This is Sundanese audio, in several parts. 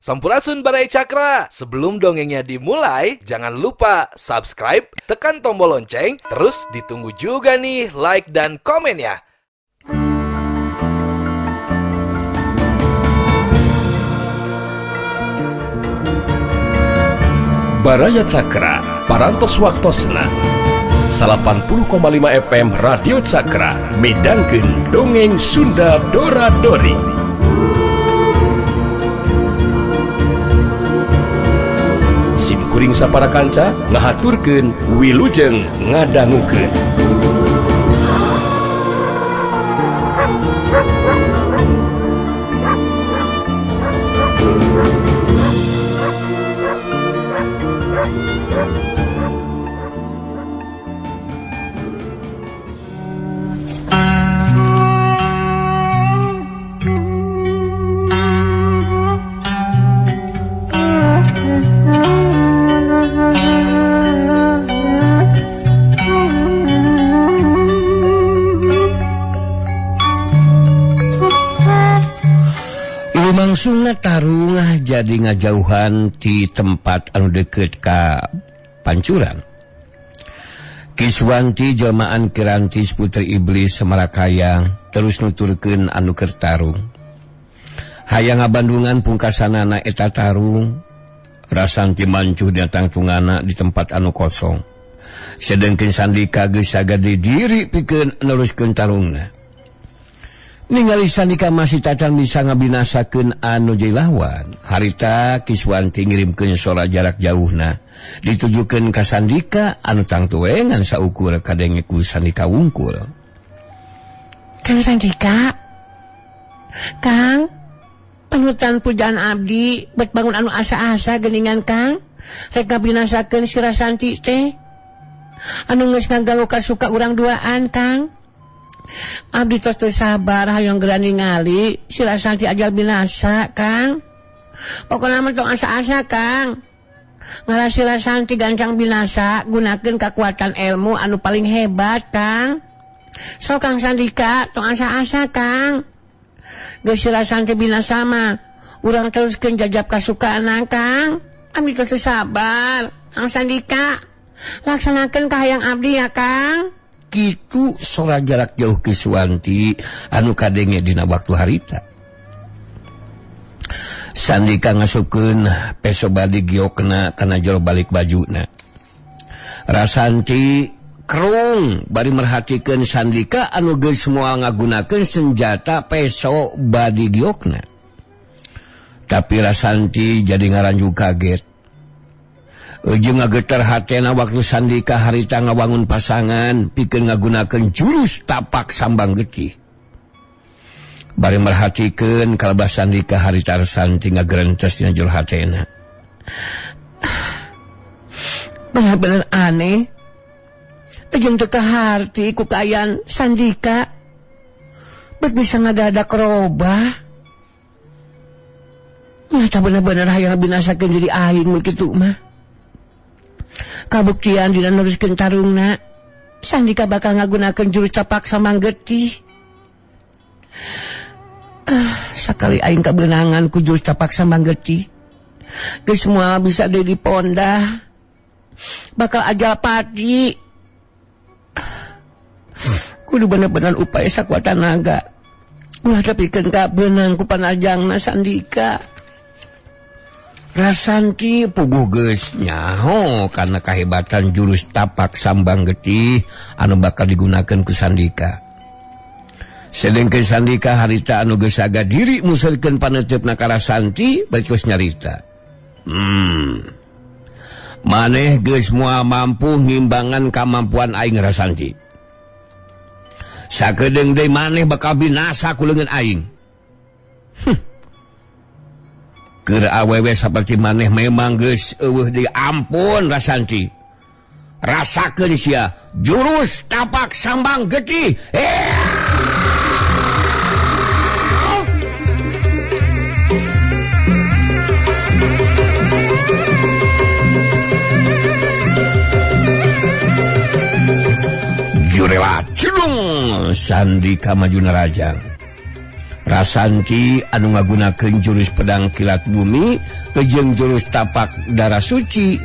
Sampurasun Barai Cakra. Sebelum dongengnya dimulai, jangan lupa subscribe, tekan tombol lonceng, terus ditunggu juga nih like dan komen ya. Baraya Cakra, parantos waktosna 80,5 FM Radio Cakra, midangkeun dongeng Sunda Dora-Dori. Simkuring sapara kanca ngahaturkeun wilujeng ngadangukeun. Langsung tarung jadi ngajauhan di tempat anu deket ka pancuran. Kiswanti jelmaan Kirantis putri iblis Semarakayang terus nuturkeun anu keur tarung. Hayang ngabandungan pungkasanana eta tarung, Rasanti mancuh datang tungana di tempat anu kosong. Sedengkeun Sandika geus sagade diri pikeun neruskeun tarungna. Ningali Sandika masih tacan bisa ngabinasakeun anu jelawan. Harita Kiswanti ngirimkeun sora jarak jauhna ditujukeun ka Sandika anu tangtuengan saukur kadenge ku Sandika wungkul. Kang Sandika, Kang, panutan pujaan abdi bet bangun anu asa-asa geningan Kang, rek ngabinasakeun si Rasanti teh anu geus ngaganggu kasuka urang duaan Kang. Abdi tos teu sabar hayang geura ningali si Rasanti ajal binasa Kang. Pokona mah tong asa-asa Kang. Ngaran si Rasanti gancang binasa gunakeun kakuatan ilmu anu paling hebat Kang. So Kang Sandika tong asa-asa Kang. Geus si Rasanti binasa mah urang teruskeun jajab kasukaan Kang. Abdi tos teu sabar Kang Sandika. Laksanakeun kahayang abdi ya Kang. Kitu sora jarak jauh Kiswanti anu kadenge dina waktu harita. Sandika ngasukeun peso badi giokna kana jero balik bajuna. Rasanti kerung bari merhatikeun Sandika anu geus moal ngagunakeun senjata peso badi giokna. Tapi Rasanti jadi ngaranju kaget. Ujung ngageter hatena waktu Sandika harita ngawangun pasangan pikeun ngagunakeun jurus tapak sambang getih. Bari merhatikeun kalebas Sandika harita Rasanti ngagerentes dina jero hatena. Bener-bener aneh. Ujung teu kaharti ku kaayaan Sandika. Bet bisa ngadadak robah. Nyata bener-bener hayang binasakeun diri aing mun kitu mah. Kabuktian dina neruskeun tarungna, Sandika bakal ngagunakeun jurus tapak sambang getih. Sakali aing kabeunangan ku jurus tapak sambang getih, geus semua bisa deui dipondah. Bakal ajal pati. Kudu bener-bener upaya sakuat tenaga. Ulah tepikeun ka beunang ku panajangna Sandika. Rasanti puguh geus nyaho karena kahebatan jurus tapak sambang getih anu bakal digunakeun ku Sandika. Sedengkeun Sandika harita anu geus saga diri musulkeun paneutupna ka Rasanti bagus nyarita. Maneh geus moal mampu ngimbangan kamampuan aing Rasanti. Sakedeung deui maneh bakal binasa ku leungeun aing. Keur awewe saperti maneh memang geus eueuh deui ampun Rasanti. Rasakeun sia jurus tapak sambang getih. Jurela Cilung Sandika maju nerajang. Rasanti anu ngagunakeun jurus pedang kilat bumi jeung jurus tapak darah suci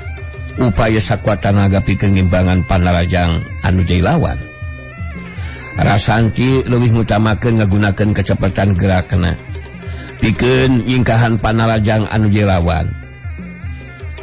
upaya sakuat tenaga pikeun ngimbangan Panarajang anu jai lawan. Rasanti leuwih ngutamakeun ngagunakeun kecepatan gerakna pikeun nyingkahan Panarajang anu jai lawan.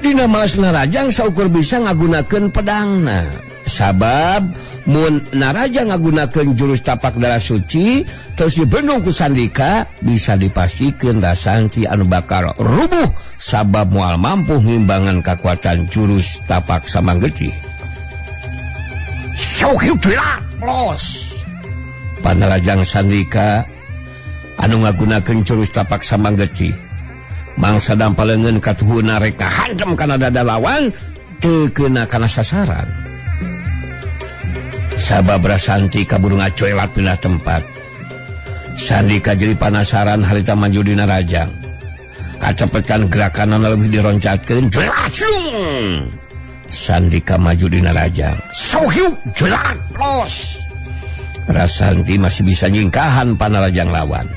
Dina malas Narajang saukur bisa ngagunakeun pedangna. Sabab mun Narajang ngagunakeun jurus tapak darah suci terus dibendung ku Sandika bisa dipastikeun Rasanti anu bakal rubuh sabab moal mampu ngimbangan kakuatan jurus tapak Samanggeti. Sauhiu telat los. Panarajang Sandika anu ngagunakeun jurus tapak Samanggeti mangsa dampaleungeun katuhuna rek hantem kana dada lawan teu keuna kana sasaran. Sabab Rasanti kaburu ngacoelat pindah tempat. Sandika jadi penasaran harita maju di Narajang. Kacepetan gerakanana leuwih dironcatkeun. Sandika maju di Narajang. Sauhiu jelat los. Rasanti masih bisa nyingkahan Panarajang lawan.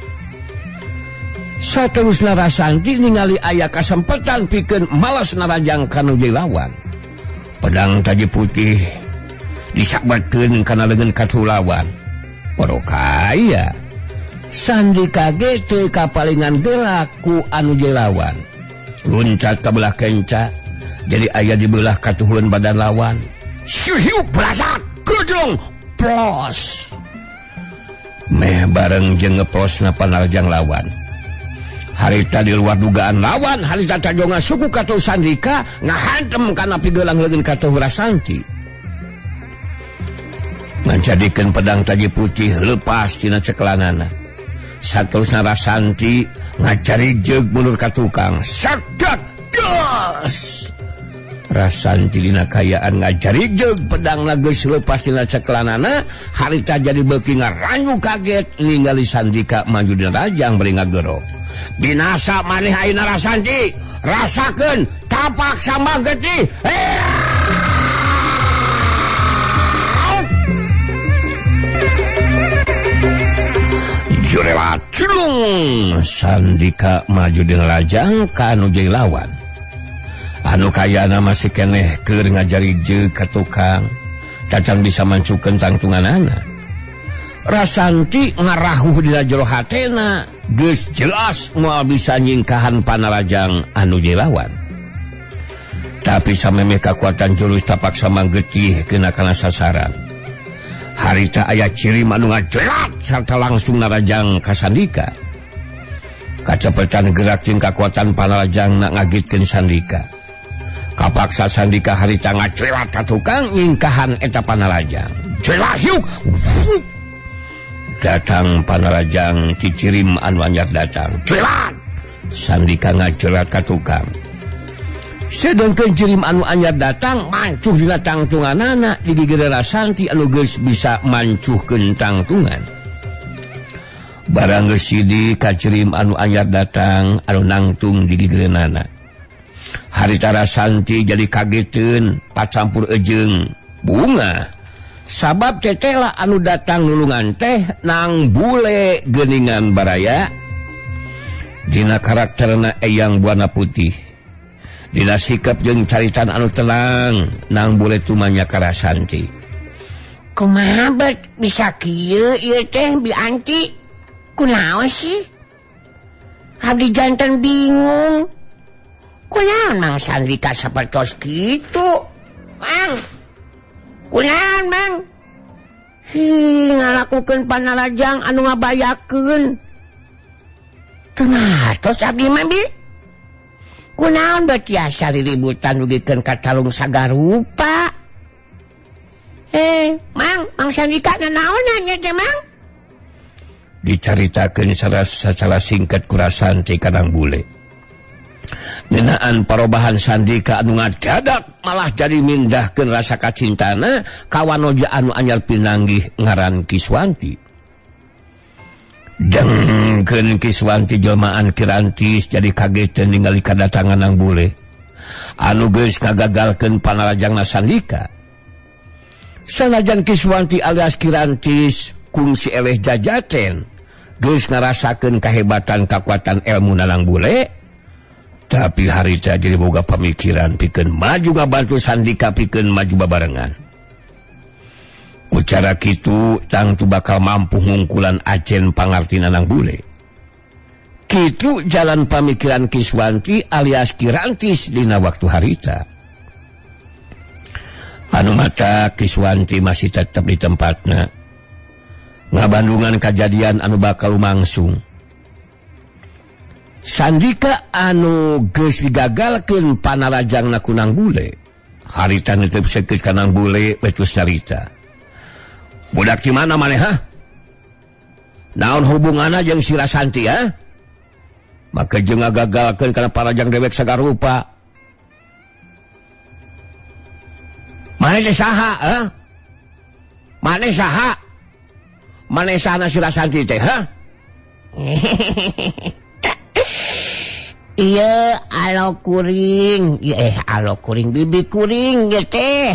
Saterusna Rasanti ningali aya kasempatan pikeun malas Narajang kanu jai lawan. Pedang taji putih disakbatkeun kana leungeun katu lawan. Porokaya Sandika ge teu kapalingan gerak ku anu jai lawan. Luncat ka belah kenca jadi aya di belah katuhun badan lawan. Syuhiu belasak gedung plos. Meh bareng jeung ngeplosna Panarajang lawan. Harita di luar dugaan lawan, harita tajonga suku katuh Sandika ngahantem kana pigelang leungeun katuh Rasanti. Menjadikan pedang taji putih lepas tina ceklanana. Saterusna Rasanti ngacari jeug mundur ka tukang. Sagak gas. Rasanti dina kayaan ngacari jeug pedangna geus lepas tina ceklanana, harita jadi beuki ngaranyu kaget ningali Sandika maju dina Rajang bari ngagero. Binasa maneh ayeuna Rasanti, rasakeun tapak Samanggeti. Jurelat culung. Sandika maju di Narajang kanu jai lawan. Anu kayana masih keneh keur ngajari jeug ka tukang cacan bisa mancukeun tangtunganana. Rasanti ngarahuh dina jero hatena geus jelas moal bisa nyingkahan Panarajang anu jai lawan. Tapi samemeh kakuatan jurus tapak Samanggeti kena kana sasaran. Harita aya ciri anu ngajelat sarta langsung Narajang ka Sandika. Kacepetan gerak jeung kakuatan Panarajang na ngagitkeun Sandika. Kapaksa Sandika harita ngajelat ka tukang nyingkahan eta Panarajang. Jelas yuk. Datang Panarajang cicirim anu anyar datang. Jelat. Sandika ngajelat ka tukang. Sedangkan cirim anu anyar datang mancuh dina tangtunganana di gigir Rasanti anu geus bisa mancuhkeun tangtungan. Barang geus sidi ka cirim anu anyar datang anu nangtung di gigireunana. Harita Rasanti jadi kageteun pacampur ejeung bunga. Sabab tetela anu datang nulungan teh nang bule geuningan baraya. Dina karakterna eyang buana putih. Dina sikap jeung caritan anu tenang nang boleh tumanya ka Rasanti. Kumaha bet bisa kieu ieu teh Bi Anti? Kunaon sih? Abdi janten bingung. Kunaon Mang Sandika sapertos kitu? Mang. Kunaon Mang? Ngalakukeun Panarajang anu ngabayakeun. Teu ngatos abdi mah Bi. Kunaon bet tiasa riributan dugikeun ka talung sagarupa. Mang Sandika nanaon nya teh Mang? Dicaritakeun sacara singkat ku Rasanti kadang bule. Ngeunaan parobahan Sandika anu ngadadak malah jadi mindahkeun rasa kacintana ka wanoja anu anyar pinanggih ngaran Kiswanti. Dengkeun Kiswanti jelmaan Kirantis jadi kageteun ningali kadatangan nang bule anu geus ngagagalkeun Panarajangna Sandika. Sanajan Kiswanti alias Kirantis kungsi eleh jajaten geus ngarasakeun kahebatan kakuatan ilmu nalang bule, tapi harita jadi boga pamikiran pikeun maju ngabantu Sandika pikeun maju babarengan. Ku cara kitu tangtu bakal mampu ngungkulan acen pangartina nang bule. Kitu jalan pamikiran Kiswanti alias Kirantis dina waktu harita. Anu mata Kiswanti masih tetap di tempatna, ngabandungan kejadian anu bakal lumangsung. Sandika anu geus digagalkeun panarajangna ku nang bule, harita netep seukeut ka nang bule wetus carita. Budak di mana maneh ha? Naon hubunganna jeung si Rasanti ha? Maka jeung ngagagalkeun kana parajang dewek sagarupa. Maneh teh saha ha? Maneh saha? Maneh sahana si Rasanti teh ha? Iya, alo kuring. Alo kuring, bibi kuring ya teh.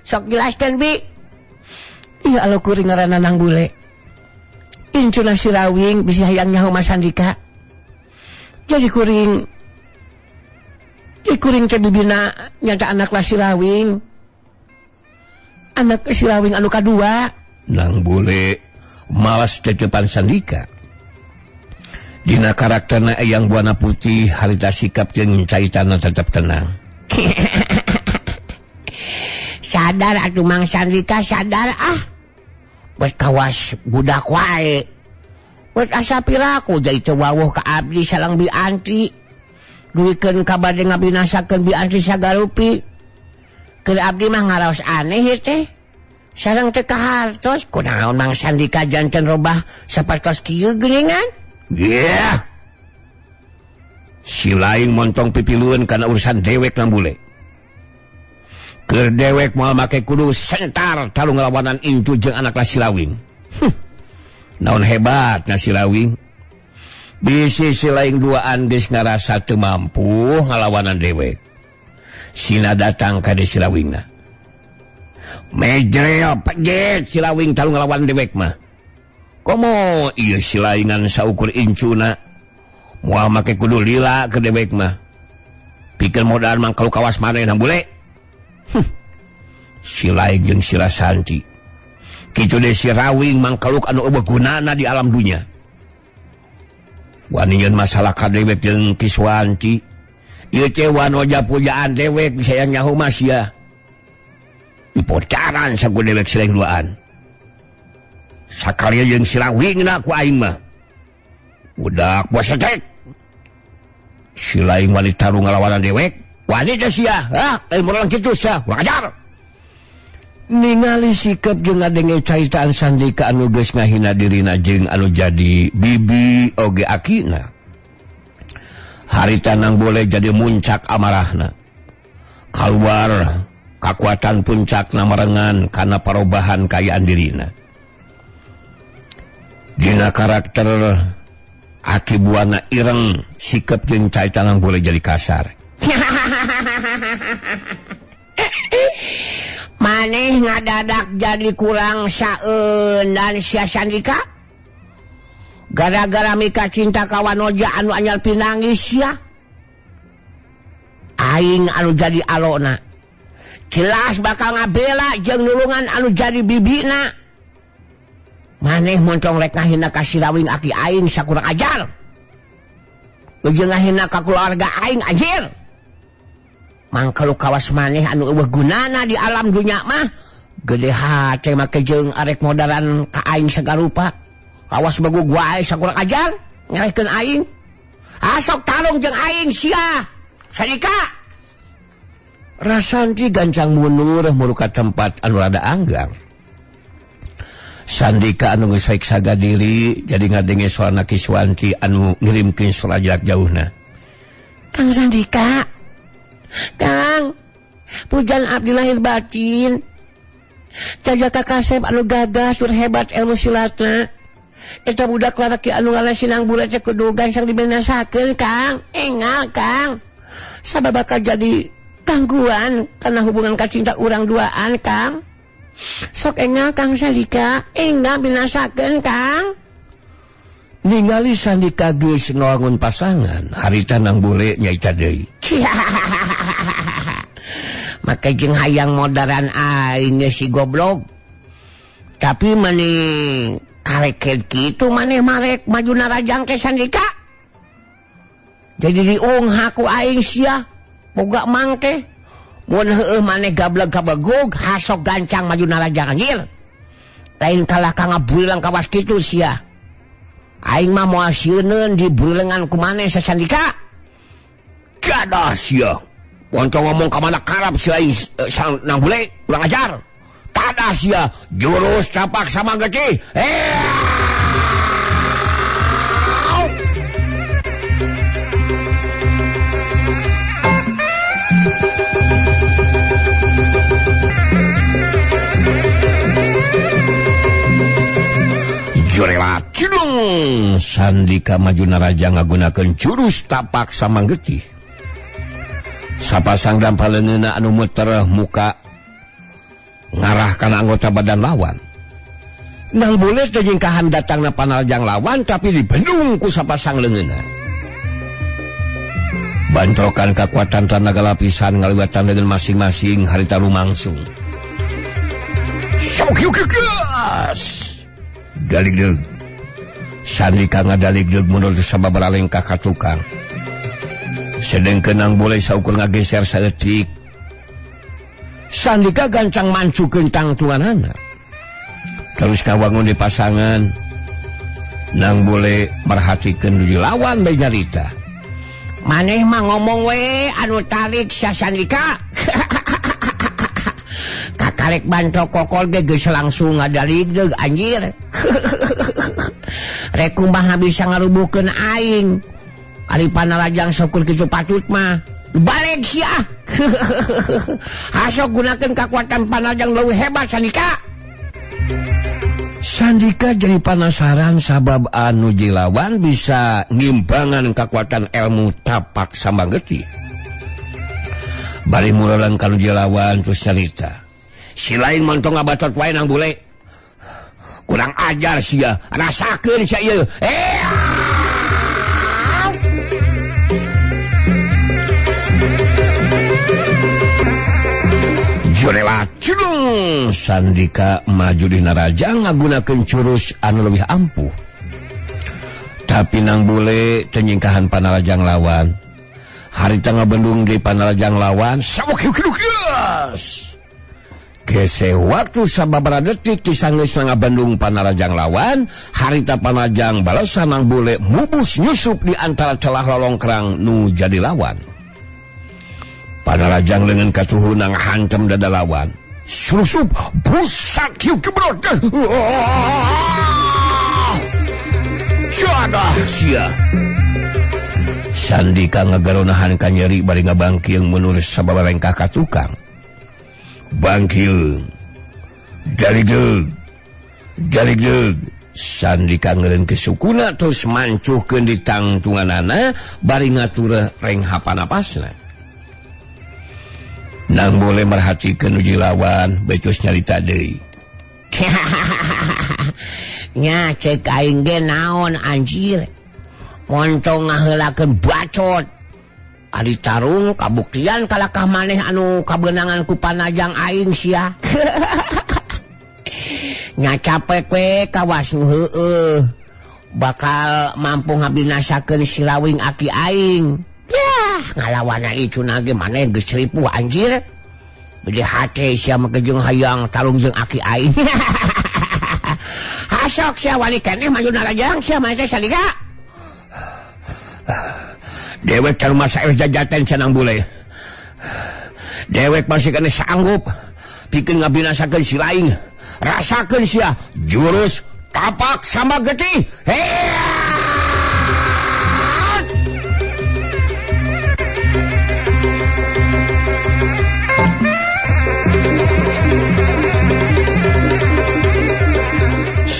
Sok jelaskan bi. Iya, alo kuring ngaranna nang bule. Incuna si Rawing bisa hayang nyaho Mas Sandika. Jadi kuring teh bibina nyata anak lah si Rawing. Anak si Rawing anu kadua. Nang bule malas tecepan Sandika. Dina karakterna eyang buana putih harita sikap jeung caitana tetap tenang. Sadar atuh Mang Sandika, sadar ah. Buat kawas budak wae. Buat asa piraku jadi tewawuh ka abdi salang bi anti. Duikeun ka bade ngabinasakeun bi anti sagarupi. Keur abdi mah ngaraos aneh teh. Sareng teh kahartos kunaon Mang Sandika janten robah sapertos kieu geuningan. Yeah. Si laing montong pipiluan karena urusan dewek nang bule. Keur dewek moal make kudu sentar talu ngelawanan intu jeung anak si Lawing. Naon hebat na si Lawing. Bisi si laing duaan geus ngarasa teu mampu ngalawanan dewek. Sina datang ka si Lawingna. Mejreo pejet si Lawing talu ngelawan dewek mah. Komo iya si laingan saukur incuna moal make kudu lila ke dewek mah pikir modal mangkal kawas maneh nang bule. Si laing jeung si Rasanti kitu deui si Rawing mangkaluk anu eueuh gunana di alam dunya. Wanian masalah ka dewek jeung Kiswanti ieu teh wanoja pujaan dewek bisa yang nyaho mas ya dipocaran saku dewek sileng duaan. Sakalian yang si Rawing na ku aing mah budak puasa tek. Si laing wanita ru ngalawanan dewek wanita sia ha ilmu lang kitu sia wajar. Ningali sikap jeung ngadenge caitaan Sandika anu geus ngahina dirina jeung anu jadi bibi oge akina. Harita nang boleh jadi muncak amarahna. Kaluar kakuatan puncakna marengan kana parobahan kayaan dirina. Dina karakter aki buana ireng sikap jeung caitan boleh jadi kasar. Maneh ngadadak jadi kurang saeunan sia Sandika. Gara-gara mika cinta kawanoja anu anyar pinangis ya. Aing anu jadi alona. Jelas bakal ngabela jeung nulungan anu jadi bibina. Maneh moncong rek ngahina ka si Rawing aki aing sakurang ajar. Jeung ngahina ka keluarga aing anjir. Mangkalu kawas maneh anu eueuh gunana di alam dunya mah gede hate make jeung arek modaran ka aing sagarupa. Kawas bagug wae sakurang ajar ngarehkeun aing. Asok tarung jeung aing sia. Sandika. Rasanti gancang mundur mulu ka tempat anu rada anggang. Sandika anu geus saik saga diri jadi ngadenge soalna Kiswanti anu ngirimkeun surat jarak jauhna. Kang Sandika. Kang, pujan abdi lahir batin. Jaga kakasep anu gagah sur hebat ilmu silatna. Eta budak lalaki anu ngalesinang bule teh kudu gancang dibinasakeun Kang. Engal Kang. Sabab bakal jadi gangguan karena hubungan kacinta urang duaan Kang. Sok engal Kang Sandika, enggak binasakeun Kang. ningali Sandika geus ngelawan pasangan, harita nang bule nyaita deui. Maka jeung hayang modaran aing si goblok. Tapi mani kareket kitu maneh marek majuna rajang ke Sandika. Jadi diungha ku aing sia boga mangke. Mun heueuh maneh gableg kabegog hasok gancang majuna rajang anjir. Lain kalah ka ngabulilang kawas kitu sia. Aing mah moal sieunneun dibulilengan ku maneh sa Sandika. Gadah sia. Pontong ngomong ka mana karab sia aing sang nang bule urang ajar. Tadah sia jurus tapak sama geti. Jorela cilung Sandika majuna raja ngagunakeun jurus tapak samanggeti. Sapasang dampaleungeuna anu muter muka ngarah kana anggota badan lawan. Nang boleh tejingkahan datangna panarajang lawan tapi dibendung ku sapasang leungeuna. Bantrokan kekuatan tenaga lapisan ngaliwatan dengan masing-masing harita lumangsung. Saukiukikas daligdeug Sandika ngadaligdeug mundur sababaraha lengkah ka tukang. Sedengkeun nang boleh saukur ngageser saeutik. Sandika gancang mancukeun tangtuanana. Terus kawangun di pasangan. Nang boleh merhatikeun di lawan bae nyarita. Maneh mah ngomong we anu tarik sa Sandika. Kakarek bantok kokol ge geus langsung ngadaligdeug anjir. Rek kumaha bisa ngarubuhkeun aing. Ari panarajang syukur kitu patut mah balik sia. Hasok gunakeun kekuatan panarajang leuwih hebat Sandika. Sandika jadi penasaran sabab anu jilawan bisa ngimbangan kekuatan ilmu tapak samanggeti. Bari murelang kanu jilawan terus cerita. Si lain montong ngabatot wae nang bule. Kurang ajar sia, rasakeun sia ieu. Jorela cilung Sandika maju dina raja ngagunakeun jurus anu leuwih ampuh. Tapi nang bule tenyingkahan panarajang lawan. Harita ngabendung di panarajang lawan samukiukiukias. Gese waktu sababaraha detik tisanggeus ngabendung panarajang lawan, harita panarajang balasan nang bule mubus nyusup di antara celah lolongkrang nu jadi lawan. Panarajang dengan katuhun nang hantem dada lawan. Surusup busak hiu kebrot. Jadah sia. Sandika ngagaronahan ka nyeri bari ngabangkieung munur sababaraha lengkah ka tukang. Bangkieung. Daligdeug. Sandika ngeureun kesukuna terus mancuhkeun di tangtunganana bari ngatur renghapan napasna. Nang boleh merhatikeun uji lawan becus nyarita deui. Nya cek aing ge naon anjir. Montong ngaheulakeun bacot. Ari tarung kabuktian kalakah maneh anu kabeunangan ku panajang aing sia. Nya capek we kawas nu heueuh. Bakal mampu ngabinasakeun si lawing aki aing. Yah, ngalawana itu nage maneh geus ripuh anjir. Gede hate sia makejung hayang tarung jeung aki aing. Hasok sia wali keneh majuna rajang sia maneh Sandika. Dewek can masail jajaten cenang bule. Dewek masih kena sanggup pikeun ngabinasakeun si laing. Rasakeun sia jurus tapak samanggeti.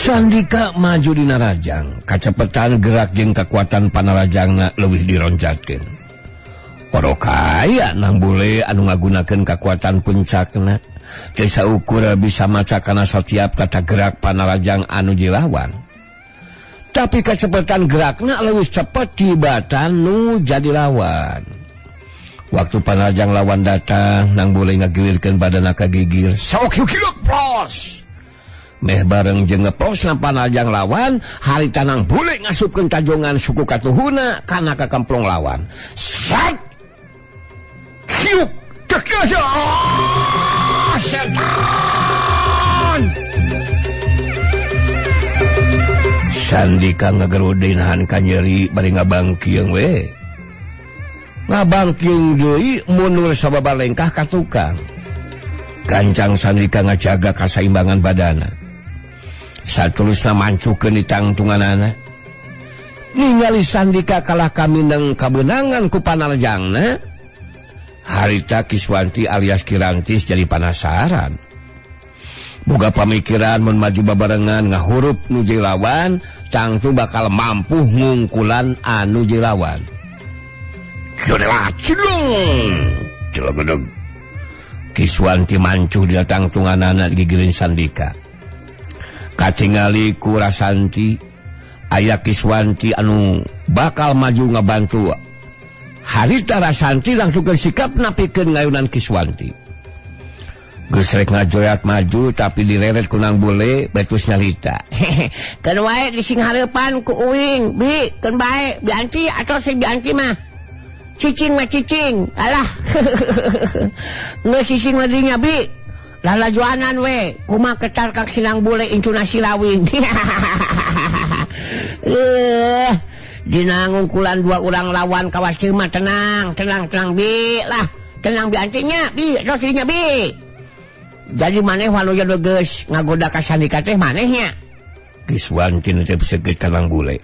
Sandika maju dina rajang, kacepetan gerak jeung kekuatan panarajangna leuwih dironjatkeun. Orokaya nang bule anu ngagunakeun kekuatan puncakna, teu saukur bisa maca kana setiap kata gerak panarajang anu jilawan. Tapi kecepatan gerakna leuwih cepet tibatan nu jadi lawan. Waktu panajang lawan datang, Nang Bule ngagilirkeun badanna ka gigir. Sok yukiluk pros. Meh bareng jeung ngeposna panajang lawan, harita Nang Bule ngasupkeun tajongan suku katuhuna kana ka kemplong lawan. Sat. Hiuk tekasa. Setan. Sandika ngagerude nahan ka nyeri bari ngabangkieung we. Ngabangkieung deui mundur sababa lengkah ka tukang. Gancang Sandika ngajaga kasaimbangan badana. Satulusna mancukeun di tangtunganana. Ningali Sandika kalah kamineng kabeunangan ku panaljangna. Harita Kiswanti alias Kirantis jadi penasaran. Boga pamikiran mun maju babarengan ngahurup nu lawan, tangtu bakal mampu ngungkulan anu lawan. Celagedeg. Kiswanti mancuh dina tangtunganana gigireun Sandika. Katingali ku Rasanti aya Kiswanti anu bakal maju ngabantu. Harita Rasanti langsung sikap napikeun ngayunan Kiswanti. Geus rek ngajoyat maju tapi direret ku Nang Bule betus nyalita. Keun wae dising hareupan ku uing, Bi, keun bae, Bianti atau si Bianti mah. Cicing mah cicing. Alah. Ngeus cicing mah dinya, Bi. Lalajuanan we, kumaha ketar kak si Nang Bule incuna silawing. Dina ngungkulan dua urang lawan kawas teu mah tenang, Bi lah. Tenang Biantinya, Bi, atau sinya, Bi. Jadi maneh walau jodoh geus ngagoda ka Sandika teh manehnya. Kiswanti teh seged ka Nang Bule.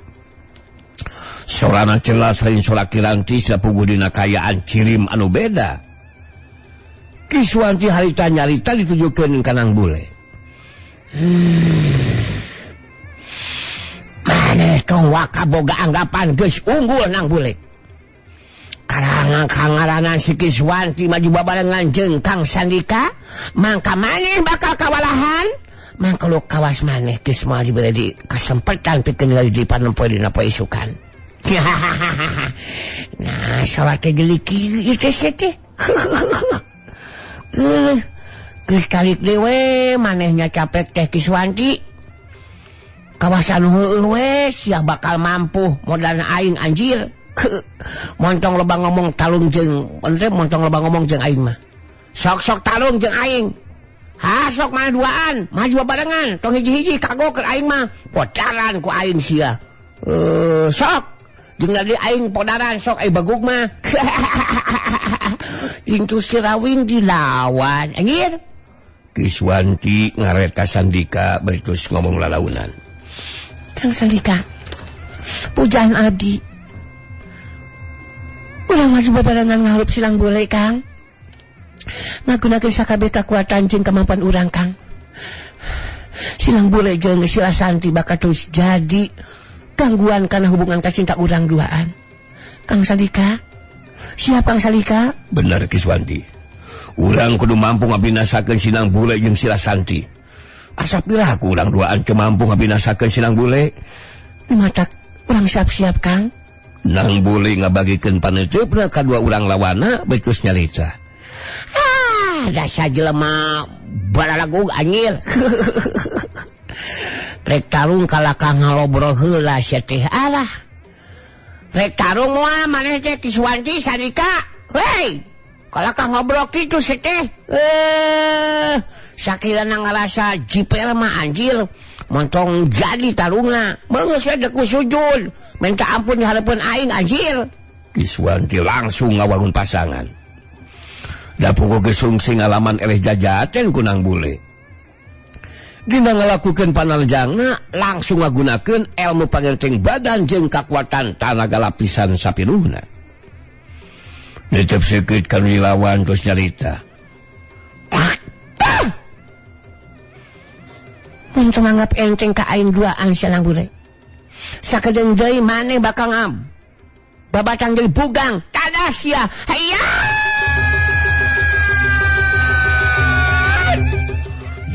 Sorana celas lain sora Kirantis sapuguh dina kayaan cirim anu beda. Kiswanti harita nyarita ditujukeun ka Nang Bule. Maneh tong waka boga anggapan geus unggul Nang Bule. Karangan kangaranan si Kiswanti maju babarengan jeung Kang Sandika, mangka maneh bakal kawalahan. Mangkelu kawas maneh geus moal dibere di kasempatan pikeun di panempoe dina poe isukan. Nah, salah teh geulik ieu teh teh. Geus kalik dewe manehnya capek teh Kiswanti. Kawasan heueuh we sia bakal mampu modalna aing anjir. Montong loba ngomong talung jeung montong loba ngomong jeung aing mah. Sok-sok talung jeung aing. Ha sok mana duaan, maju barengan, tong hiji-hiji kagokeun aing mah. Podaran ku aing sia. Sok jeung dari aing podaran sok ai bagug mah. Intu sirawing dilawan anjir. Kiswanti ngaret ka Sandika bertus ngomong lalaunan. Kang Sandika, pujaan abdi. Urang maju babarengan ngaharup si Nang Bule, Kang. Ngagunakeun sakabeh kakuatan jeung kemampuan urang, Kang. Si Nang Bule jeung si Rasanti bakal terus jadi gangguan kana hubungan kacinta urang duaan. Kang Sandika, siap Kang Sandika? Bener Kiswanti. Urang kudu mampu ngabinasakeun si Nang Bule jeung si Rasanti. Asa pilah ku urang duaan teu mampu ngabinasakeun si Nang Bule. Matak urang siap-siap, Kang. Nang Bule ngabagikeun paneteupna ka dua urang lawana betus nyarita. Dasar jelema balalagug anjir. Rek tarung kalakah ngalobro heula sia teh alah. Rek tarung moal maneh teh Kiswanti Sandika. Hei, kalakah ngobrol kitu sia teh. Sakirana ngarasa jiper mah anjir. Montong jadi tarungna, beungeus we deuk sujud, minta ampun di harapan aing anjir. Kiswanti langsung ngawangun pasangan. Da puguh gesungsing ngalaman eleh jajaten ku Nang Bule. Dina ngalakukeun panaljangna langsung ngagunakeun ilmu pangerteng badan jeung kakuatan tanaga lapisan sapiluhna. Netep sekeut ka lawan terus nyarita. Untung anggap enteng ka aing duaan si Nang Bule. Sakedeung deui maneh bakal babatang deui bugang. Tadas ya. Hayya!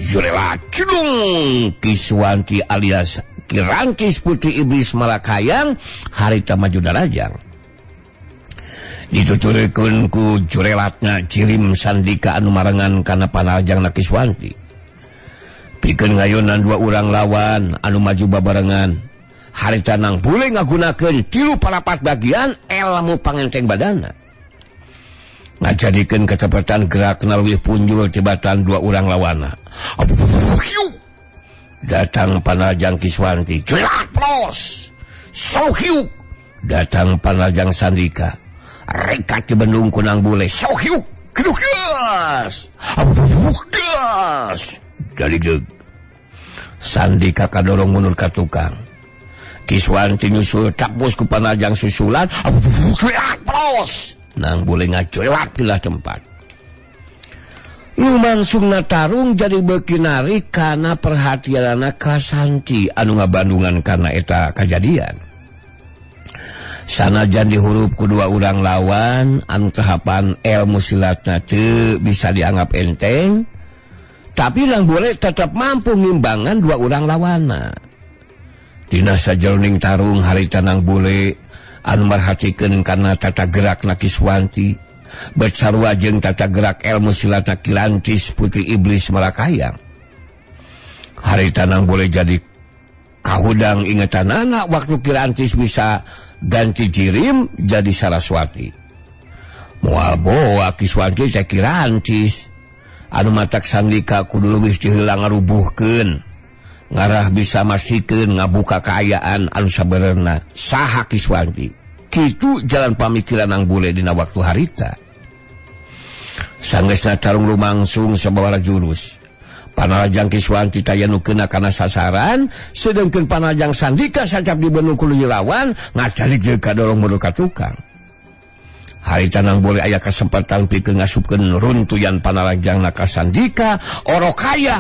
Jurewa cudung Kiswanti alias Kirantis Putri Iblis Malakayang harita maju darajang. Dituturkeun ku jurelatna Cirim Sandika anu marengan kana panajangna Kiswanti. Pikeun ngayonan 2 urang lawan anu maju babarengan. Harita nang bule ngagunakeun 3 parapat bagian ilmu pangenteng badana. Ngajadikeun kecepatan gerak naleuwih punjul tibatan 2 urang lawanna. Datang panajang Kiswanti, jelat plos. Sohiuk. Datang panajang Sandika. Rekat ke bendung kunang bule. Sohiuk. Kedukas. Abukas. Dari deg. Sandika kadorong mundur ka tukang. Kiswanti nyusul takbus ku panajang susulan. Jelat plos. Nang bule ngajelat tilah tempat. Lumangsung tarung jadi bekinari karena perhatianana Krasanti anu ngabandungan karena eta kejadian. Sanajan dihurup kedua urang lawan anu tahapan ilmu silatna teu bisa dianggap enteng, tapi lang boleh tetap mampu ngimbangan 2 urang lawanna. Dina sajroning tarung harita nang bule anu marhatikeun karena tata gerakna Kiswanti. Bersarua jeung tata gerak ilmu silatna Kirantis Putri Iblis Malakayang. Harita nang boleh jadi kahudang ingetanana waktu Kirantis bisa ganti Cirim jadi Saraswati. Moal boa Kiswanti teh Kirantis anu matak Sandika kudu leuwih diheula ngarubuhkeun. Ngarah bisa masikeun ngabuka kaayaan anu sabenerna saha Kiswanti. Kitu jalan pamikiran nang bule dina waktu harita. Sanggeusna tarung lumangsung sababaraha jurus. Panajang Kiswanti tayanukeunna kana sasaran, sedengkeun panajang Sandika sancap dibeunung ku lawan ngacalik jeung kadorong mundur ka tukang. Harita nang boleh aya kesempatan pikeun ngasupkeun runtuyan panajangna ka Sandika, orokaya